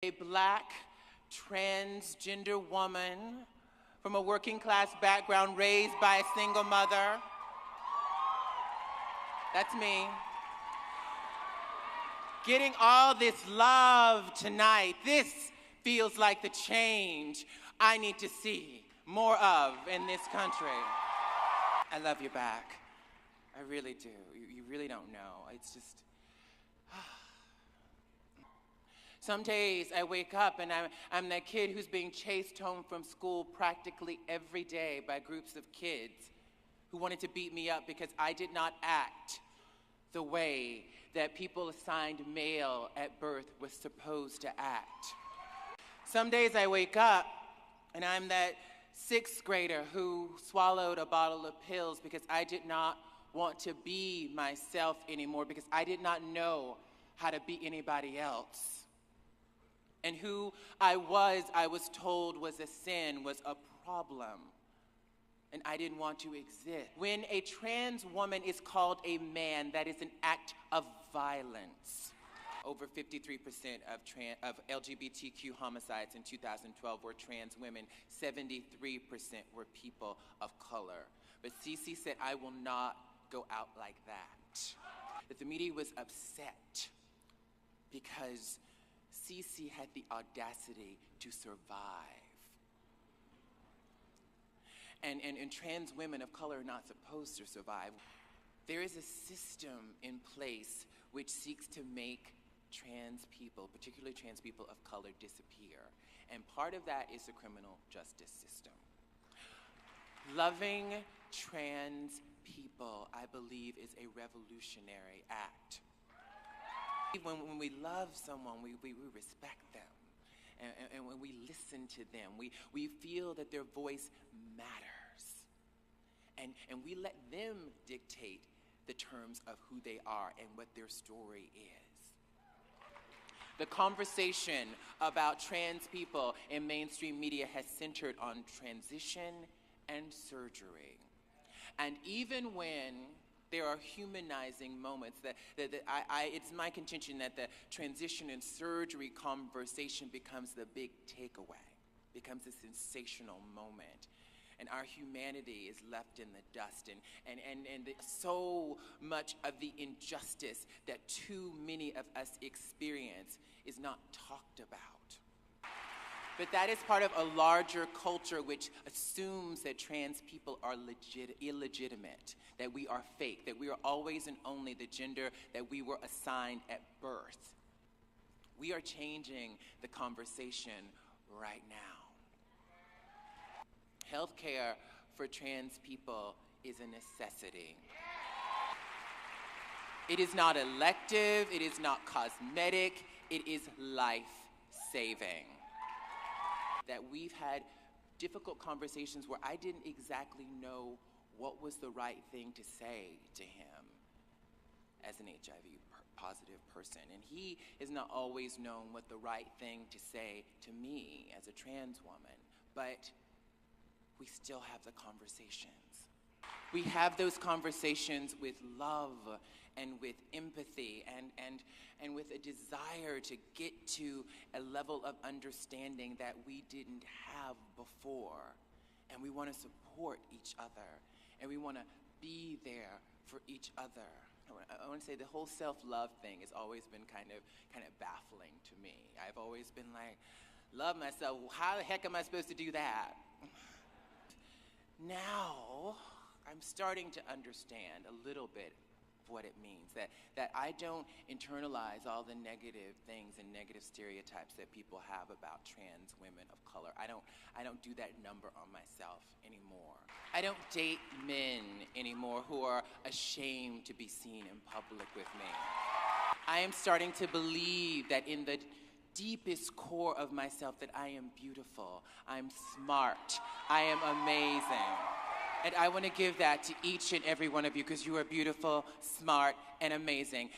A black transgender woman from a working class background raised by a single mother. That's me. Getting all this love tonight. This feels like the change I need to see more of in this country. I love your back. I really do. You really don't know. It's just... Some days I wake up and I'm that kid who's being chased home from school practically every day by groups of kids who wanted to beat me up because I did not act the way that people assigned male at birth was supposed to act. Some days I wake up and I'm that sixth grader who swallowed a bottle of pills because I did not want to be myself anymore, because I did not know how to be anybody else. And who I was told was a sin, was a problem. And I didn't want to exist. When a trans woman is called a man, that is an act of violence. Over 53% of LGBTQ homicides in 2012 were trans women. 73% were people of color. But Cece said, I will not go out like that. That the media was upset because Cece had the audacity to survive. And trans women of color are not supposed to survive. There is a system in place which seeks to make trans people, particularly trans people of color, disappear. And part of that is the criminal justice system. Loving trans people, I believe, is a revolutionary act. When we love someone, we respect them. And when we listen to them, we feel that their voice matters. And we let them dictate the terms of who they are and what their story is. The conversation about trans people in mainstream media has centered on transition and surgery. And even when there are humanizing moments, it's my contention that the transition and surgery conversation becomes the big takeaway, becomes a sensational moment. And our humanity is left in the dust, and so much of the injustice that too many of us experience is not talked about. But that is part of a larger culture which assumes that trans people are illegitimate, that we are fake, that we are always and only the gender that we were assigned at birth. We are changing the conversation right now. Healthcare for trans people is a necessity. It is not elective, it is not cosmetic, it is life-saving. That we've had difficult conversations where I didn't exactly know what was the right thing to say to him as an HIV-positive person. And he has not always known what the right thing to say to me as a trans woman. But we still have the conversations. We have those conversations with love and with empathy and with a desire to get to a level of understanding that we didn't have before. And we want to support each other, and we want to be there for each other. I want to say the whole self-love thing has always been kind of baffling to me. I've always been like, love myself, how the heck am I supposed to do that? Now, I'm starting to understand a little bit what it means, that I don't internalize all the negative things and negative stereotypes that people have about trans women of color. I don't do that number on myself anymore. I don't date men anymore who are ashamed to be seen in public with me. I am starting to believe that in the deepest core of myself that I am beautiful, I'm smart, I am amazing. And I want to give that to each and every one of you, because you are beautiful, smart, and amazing.